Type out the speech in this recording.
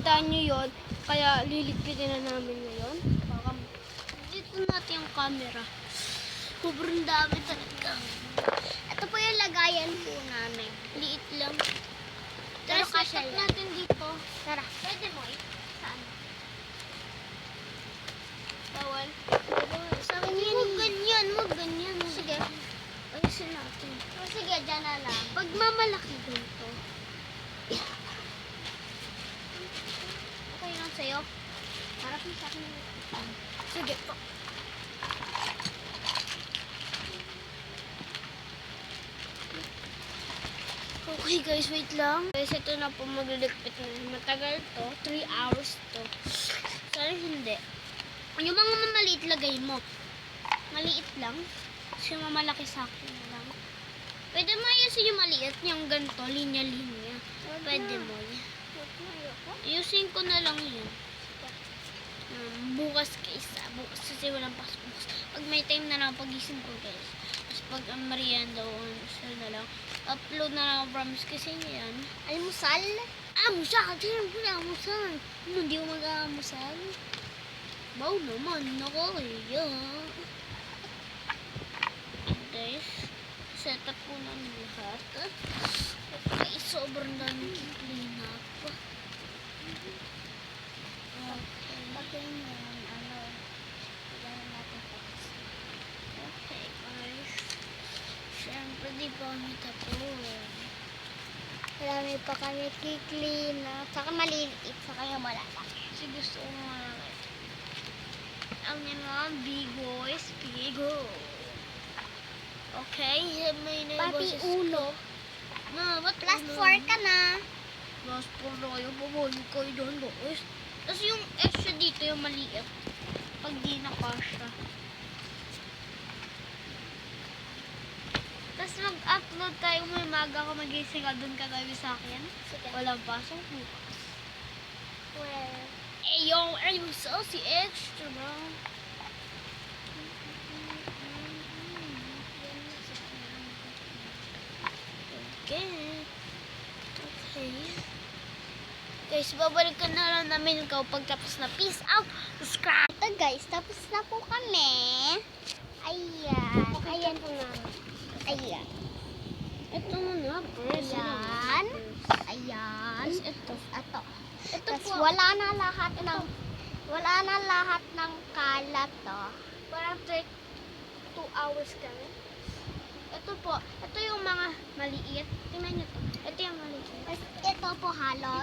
Nakita nyo yon, kaya liligpitin na namin ngayon. Dito natin yung camera. Sobrang dami talaga. Ito po yung lagayan po namin. Liit lang. Pero Pero kasya set up yan. natin dito. Tara. Pwede mo eh. Saan? Bawal. Sa akin yan. Huwag ganyan, huwag ganyan. Sige. Ayusin natin. Oh, sige, dyan na lang. Pag mamalaki ganito. Okay lang sa'yo. Harap mo sa akin. Sige po. Okay guys, wait lang. Guys, ito na po magliligpit na. Matagal to. 3 hours to. Sana hindi. Yung mga maliit lagay mo. Maliit lang. Kasi mamalaki sa akin lang. Pwede mo ayusin yung maliit. Yung ganito, linya-linya. Pwede mo. Ayusin ko na lang yun. Bukas guys. Bukas kasi walang pasok bukas. Pag may time na lang pag-isip ko guys. Tapos pag ang merienda o na lang. Upload na lang promise kasi yan. Almusal? Amusal! Tingnan ko na amusal. Hindi ko mag-aamusal. Baw naman. Ako kaya. Guys. Set up ko na lahat. Okay. Sobrang daming clean up. Pagkain mo yung ano. Pagkain natin tapos. Okay guys. Siyempre di pa kami tapos. Marami pa kami kiklean na. Saka maliliit. Saka yung malalaki. Kasi gusto ko nga lang ito. Ang mga bigo is bigo. Okay, may Pati ulo. Na, ba't Plus ulo? 4 ka na. Plus 4 na kayo. Pabalik kayo doon guys. Tapos yung extra dito yung maliit. Pag di nakasya. Tapos mag-upload tayo. May maga ka magising ka doon kagabi sa akin. Sige. Walang pasok bukas. Well, Eh, yo, I'm saucy extra, bro. Okay. Okay. Guys, babalikan na lang namin ikaw pagtapos na. Peace out. Subscribe. ito guys, tapos na po kami. Ayan. Ayan po na. Ayan. Ito muna, first. Ayan. Ayan. Tapos ito. Ito. Ito Tapos po. wala na lahat ng kalat to. Parang take 2 hours kami. Ito po. Ito yung mga maliit. Tingnan nyo to. Ito yung maliit. Tapos ito po halo.